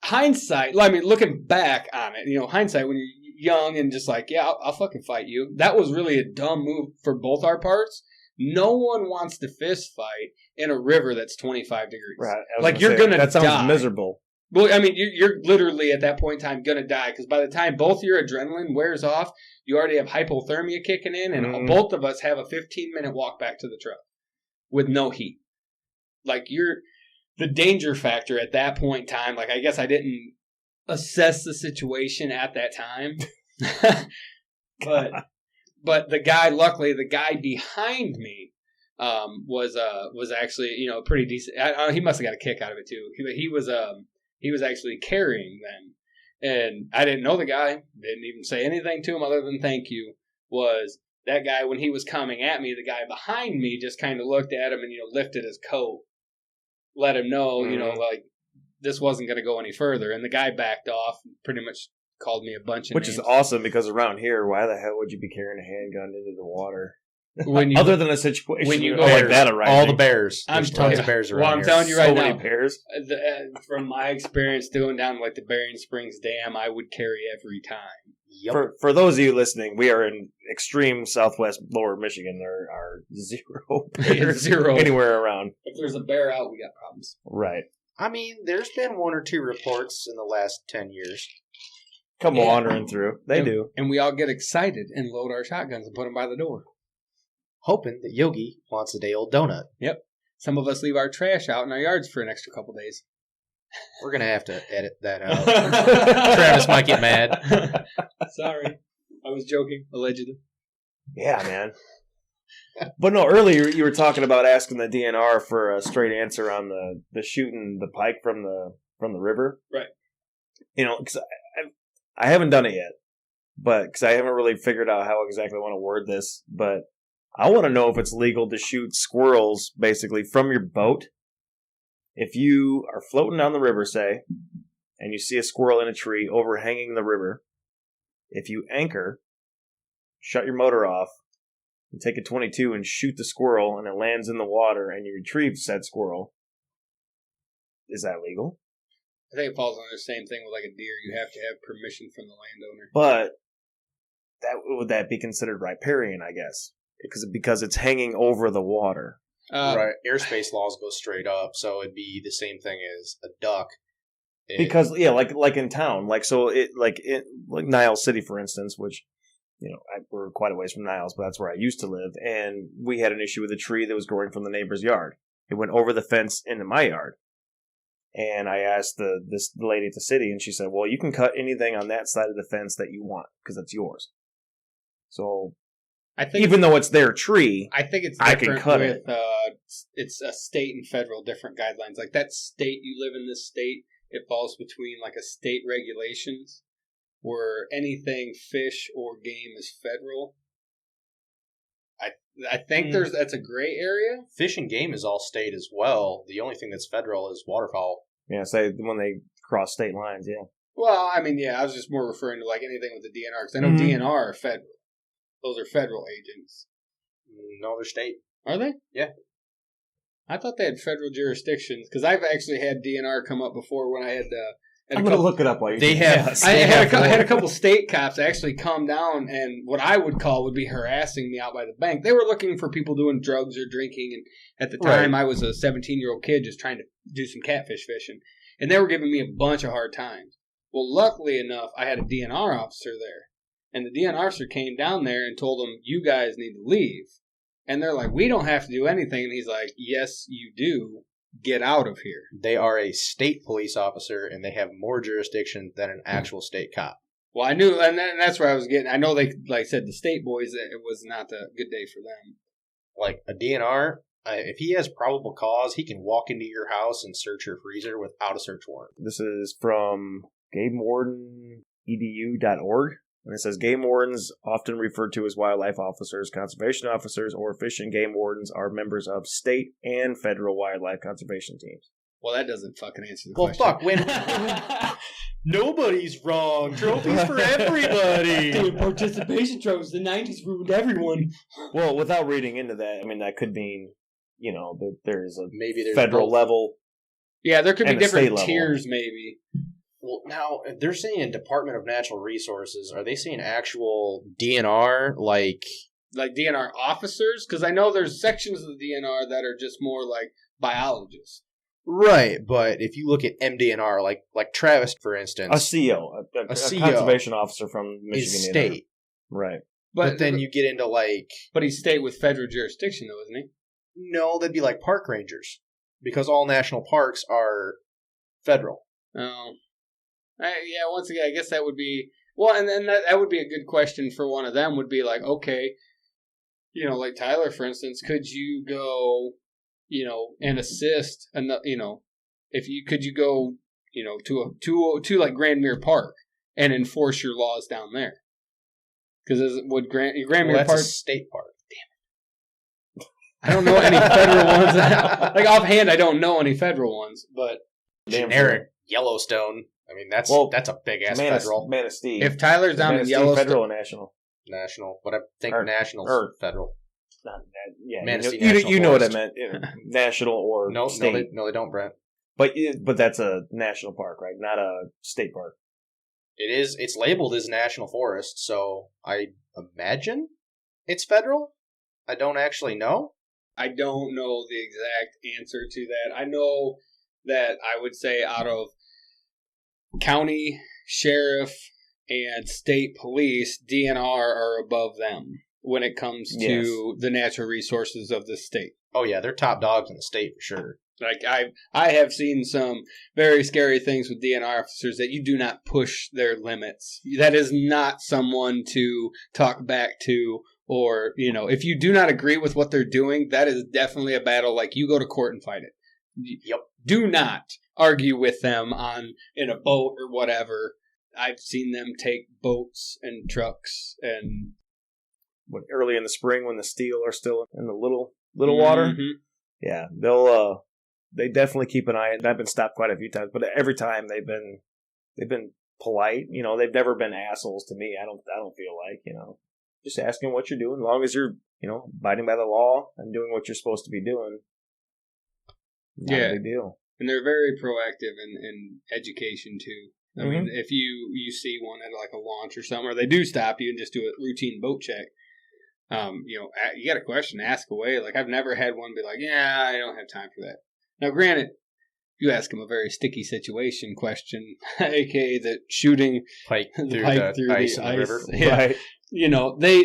hindsight. I mean, looking back on it, hindsight, when young and just like, yeah, I'll fucking fight you. That was really a dumb move for both our parts. No one wants to fist fight in a river that's 25 degrees. Right. Like, you're going to die. That sounds miserable. Well, I mean, you're literally at that point in time going to die because by the time both your adrenaline wears off, you already have hypothermia kicking in, and both of us have a 15-minute walk back to the truck with no heat. Like, the danger factor at that point in time, like, I guess I didn't assess the situation at that time. But the guy, luckily, the guy behind me was actually, you know, pretty decent. He must have got a kick out of it too. He was actually carrying then, and I didn't know the guy. Didn't even say anything to him other than thank you. Was that guy when he was coming at me? The guy behind me just kind of looked at him and, you know, lifted his coat, let him know, you know, like this wasn't going to go any further, and the guy backed off, pretty much called me a bunch of Which names. is awesome because around here, why the hell would you be carrying a handgun into the water? When you, Other than a situation when you go like that around all the bears. I'm There's tons yeah. of bears around Well, I'm here. telling you so right many now, bears. from my experience doing down like the Berrien Springs Dam, I would carry every time. Yep. For those of you listening, we are in extreme southwest lower Michigan. There are zero bears Zero. anywhere around. If there's a bear out, we got problems. Right. I mean, there's been 1 or 2 reports in the last 10 years. Come Yeah. wandering through. They do. And we all get excited and load our shotguns and put them by the door. Hoping that Yogi wants a day-old donut. Yep. Some of us leave our trash out in our yards for an extra couple days. We're going to have to edit that out. Travis might get mad. Sorry. I was joking, allegedly. Yeah, man. But no, earlier you were talking about asking the DNR for a straight answer on the shooting the pike from the river. Right. You know, because I haven't done it yet, but because I haven't really figured out how exactly I want to word this, but I want to know if it's legal to shoot squirrels basically from your boat. If you are floating down the river, say, and you see a squirrel in a tree overhanging the river, if you anchor, shut your motor off, and take a .22 and shoot the squirrel and it lands in the water and you retrieve said squirrel, is that legal? I think it falls under the same thing with like a deer. You have to have permission from the landowner. But would that be considered riparian, I guess? Because it's hanging over the water. Right. Airspace laws go straight up, so it'd be the same thing as a duck. Because yeah, like in town, like Niles City, for instance, which you know we're quite a ways from Niles, but that's where I used to live, and we had an issue with a tree that was growing from the neighbor's yard. It went over the fence into my yard, and I asked the lady at the city, and she said, "Well, you can cut anything on that side of the fence that you want because that's yours." So I think even though it's their tree, I think it's I different can cut with it's a state and federal different guidelines. Like that state, you live in this state, it falls between like a state regulations where anything fish or game is federal. I think that's a gray area. Fish and game is all state as well. The only thing that's federal is waterfowl. yeah, say when they cross state lines, yeah. Well, I mean, yeah, I was just more referring to like anything with the DNR because I know Mhm. DNR are federal. Those are federal agents. No, they're state. Are they? Yeah. I thought they had federal jurisdictions because I've actually had DNR come up before when I had I'm going to look it up while you They do have- this. I had a couple state cops actually come down and what I would call would be harassing me out by the bank. They were looking for people doing drugs or drinking, and at the time I was a 17-year-old kid just trying to do some catfish fishing, and they were giving me a bunch of hard times. Well, luckily enough, I had a DNR officer there, and the DNR officer came down there and told them, "You guys need to leave." And they're like, "We don't have to do anything," and he's like, "Yes, you do. Get out of here." They are a state police officer, and they have more jurisdiction than an actual state cop. Well, I knew, and that's where I was getting. I know they, like I said, the state boys, it was not a good day for them. Like a DNR, if he has probable cause, he can walk into your house and search your freezer without a search warrant. This is from GameWardenEDU.org. And it says, game wardens, often referred to as wildlife officers, conservation officers, or fish and game wardens, are members of state and federal wildlife conservation teams. Well, that doesn't fucking answer the Well, question. fuck, when nobody's wrong. Trophies for everybody. Dude, participation trophies. The 90s ruined everyone. Well, without reading into that, I mean, that could mean, you know, that there's a Maybe there's federal both. level. Yeah, there could be And the state different level. tiers, maybe. Well, now, if they're saying Department of Natural Resources, are they saying actual DNR, like DNR officers? Because I know there's sections of the DNR that are just more like biologists. Right, but if you look at MDNR, like Travis, for instance, A CO, a conservation officer from Michigan, is state, right? But then you get into but he's state with federal jurisdiction, though, isn't he? No, they'd be like park rangers because all national parks are federal. Oh, yeah. Once again, I guess that would be and then that would be a good question for one of them. Would be like, okay, like Tyler, for instance, could you go? And assist, and could you go, to like Grandmere Park and enforce your laws down there? Because Grandmere Park, a state park. Damn it! I don't know any federal ones. Like offhand, I don't know any federal ones, but generic Yellowstone. I mean, that's a big ass federal. Manistee. If Tyler's down in Yellowstone, federal or national? National, but I think national's federal. Yeah, you know what I meant. National or state. No, they don't, Brent. But that's a national park, right? Not a state park. It is. It's labeled as national forest, so I imagine it's federal. I don't actually know. I don't know the exact answer to that. I know that I would say out of county sheriff and state police, DNR are above them when it comes to the natural resources of the state. Oh yeah, they're top dogs in the state for sure. Like I have seen some very scary things with DNR officers that you do not push their limits. That is not someone to talk back to, or if you do not agree with what they're doing, that is definitely a battle. Like you go to court and fight it. Yep. Do not argue with them in a boat or whatever. I've seen them take boats and trucks and. Early in the spring when the steel are still in the little water, yeah, they definitely keep an eye. I've been stopped quite a few times, but every time they've been polite. They've never been assholes to me. I don't feel like just asking what you're doing, as long as you're abiding by the law and doing what you're supposed to be doing. Not a big deal. And they're very proactive in education too. I mean, if you see one at like a launch or something, or they do stop you and just do a routine boat check. You got a question, ask away. Like I've never had one be like, yeah, I don't have time for that. Now, granted, you ask them a very sticky situation question, aka the shooting pike through the ice in the river. Yeah. Right.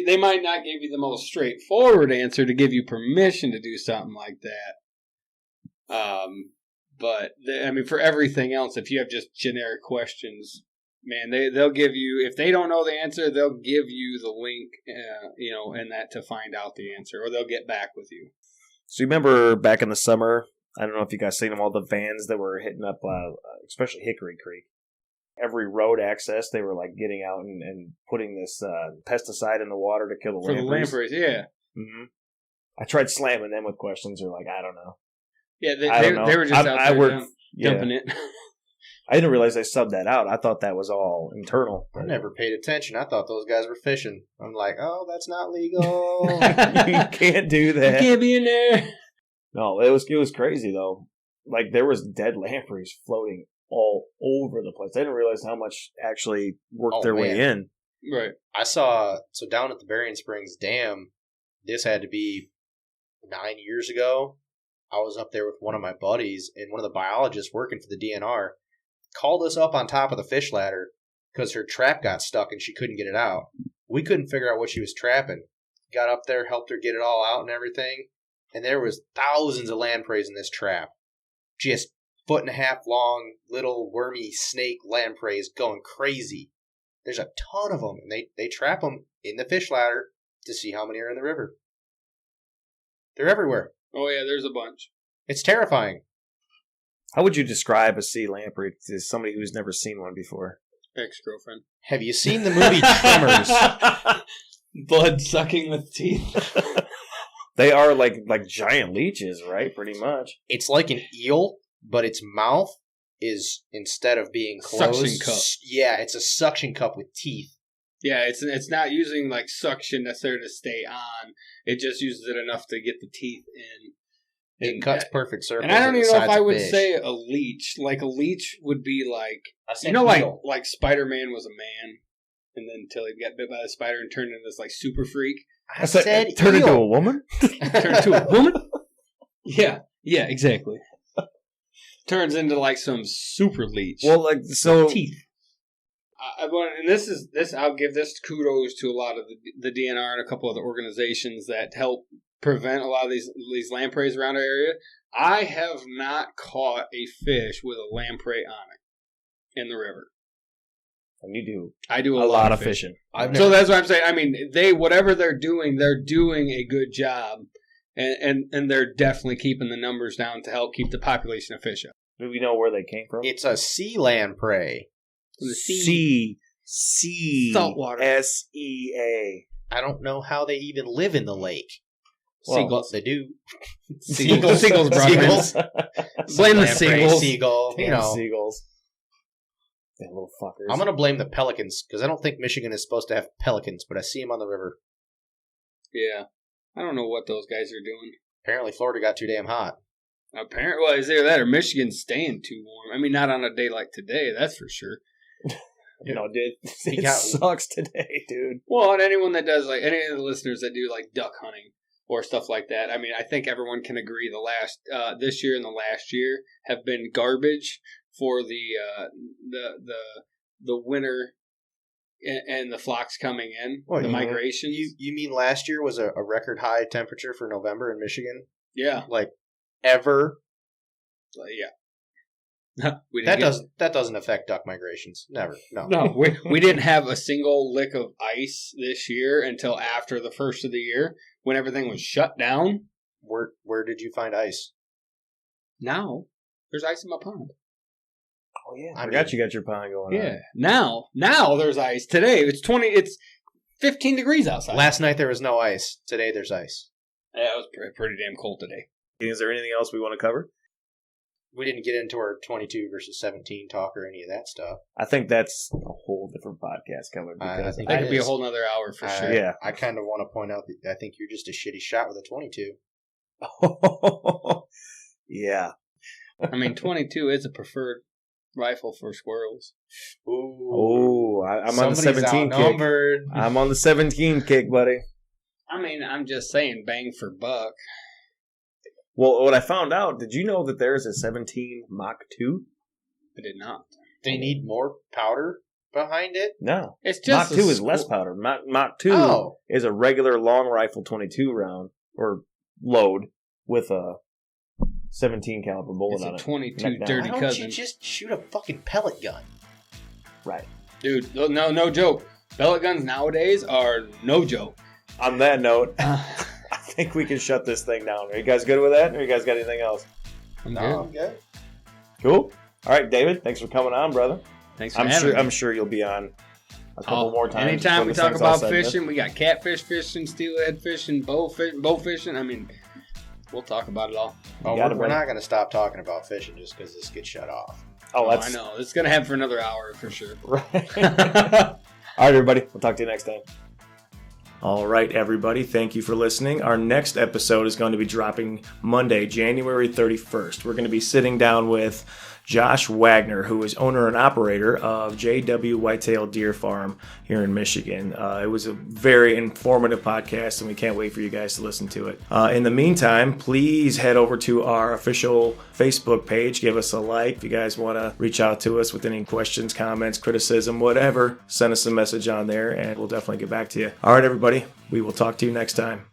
They might not give you the most straightforward answer to give you permission to do something like that. But for everything else, if you have just generic questions, man, they'll give you, if they don't know the answer, they'll give you the link, and that to find out the answer, or they'll get back with you. So you remember back in the summer, I don't know if you guys seen them, all the vans that were hitting up, especially Hickory Creek. Every road access, they were like getting out and putting this pesticide in the water to kill the lampreys. For the lampreys, yeah. Mm-hmm. I tried slamming them with questions. They're like, I don't know. Yeah, they were just out there dumping it. I didn't realize they subbed that out. I thought that was all internal. I never paid attention. I thought those guys were fishing. I'm like, oh, that's not legal. You can't do that. You can't be in there. No, it was crazy though. Like there was dead lampreys floating all over the place. I didn't realize how much actually worked their way in. Right. I saw, so down at the Berrien Springs Dam, this had to be 9 years ago. I was up there with one of my buddies, and one of the biologists working for the DNR called us up on top of the fish ladder because her trap got stuck and she couldn't get it out. We couldn't figure out what she was trapping. Got up there, helped her get it all out and everything, and there was thousands of lampreys in this trap. Just 1.5 foot long, little wormy snake lampreys going crazy. There's a ton of them, and they trap them in the fish ladder to see how many are in the river. They're everywhere. Oh yeah, there's a bunch. It's terrifying. How would you describe a sea lamprey to somebody who's never seen one before? Ex-girlfriend. Have you seen the movie Tremors? Blood sucking with teeth. They are like giant leeches, right? Pretty much. It's like an eel, but its mouth is, instead of being closed, suction cup. Yeah, it's a suction cup with teeth. Yeah, it's not using like suction necessarily to stay on. It just uses it enough to get the teeth in. It cuts perfect circles. And I don't in the even know if sides I of would fish. say a leech. Like a leech would be like, I said you know, eel. like Spider-Man was a man, and then until he got bit by the spider and turned into this like super freak. I said turn eel. into a woman? Turned into a woman? Yeah, exactly. Turns into like some super leech. Well, like, so. Teeth. And this is I'll give this kudos to a lot of the DNR and a couple of the organizations that help prevent a lot of these lampreys around our area. I have not caught a fish with a lamprey on it in the river. And you do. I do A lot of fishing. fishing. So that's what I'm saying. I mean, whatever they're doing a good job, and they're definitely keeping the numbers down to help keep the population of fish up. Do we know where they came from? It's a sea lamprey. From the sea. Saltwater. SEA. I don't know how they even live in the lake. Well, Seagulls. They do. Seagulls brought them in. Seagulls. Blame the Lamprey, seagulls. Seagull. You Damn know. seagulls. They little fuckers. I'm going to blame the pelicans because I don't think Michigan is supposed to have pelicans, but I see them on the river. Yeah. I don't know what those guys are doing. Apparently Florida got too damn hot. Apparently, well, it's either that or Michigan's staying too warm. I mean, not on a day like today, that's for sure. You know, dude, it got- sucks today, dude. Well, and anyone that does, like, any of the listeners that do, like, duck hunting or stuff like that, I mean, I think everyone can agree this year and the last year have been garbage for the winter and the flocks coming in, Well, the migrations. You mean last year was a record high temperature for November in Michigan? Yeah. Like, ever? Yeah. That doesn't affect duck migrations. Never. No. No, we didn't have a single lick of ice this year until after the first of the year when everything was shut down. Where did you find ice? Now there's ice in my pond. Oh yeah, I forgot mean- you got your pond going on. Yeah. Now there's ice. Today it's 15 degrees outside. Last night there was no ice. Today there's ice. Yeah, it was pretty damn cold today. Is there anything else we want to cover? We didn't get into our 22 versus 17 talk or any of that stuff. I think that's a whole different podcast coming. I Because think That it could be a is. whole nother hour for sure. Yeah. I kind of want to point out that I think you're just a shitty shot with a 22. Yeah. I mean, 22 is a preferred rifle for squirrels. Oh, I'm on the Somebody's 17 kick. outnumbered. I'm on the 17 kick, buddy. I mean, I'm just saying, bang for buck. Well, what I found out, did you know that there's a 17 Mach 2? I did not. They need more powder behind it? No. It's just Mach 2 is less powder. Mach 2 Oh. is a regular long rifle 22 round or load with a 17 caliber bullet It's on a it. 22 Neck down. dirty Why don't cousin. you just shoot a fucking pellet gun? Right. Dude, no joke. Pellet guns nowadays are no joke. On that note, I think we can shut this thing down. Are you guys good with that? Or you guys got anything else? I'm No, good. I'm good. Cool. All right, David, thanks for coming on, brother. Thanks for having me. I'm sure you'll be on a couple more times. Anytime when we this talk thing's all about said and done. fishing, we got catfish fishing, steelhead fishing, bow fishing. I mean, we'll talk about it all. Oh, got it, we're buddy. not going to stop talking about fishing just because this gets shut off. Oh, I that's know. It's going to happen for another hour for sure. right. All right, everybody. We'll talk to you next time. All right, everybody. Thank you for listening. Our next episode is going to be dropping Monday, January 31st. We're going to be sitting down with Josh Wagner, who is owner and operator of JW Whitetail Deer Farm here in Michigan. It was a very informative podcast, and we can't wait for you guys to listen to it. In the meantime, please head over to our official Facebook page. Give us a like. If you guys want to reach out to us with any questions, comments, criticism, whatever, send us a message on there, and we'll definitely get back to you. All right, everybody. We will talk to you next time.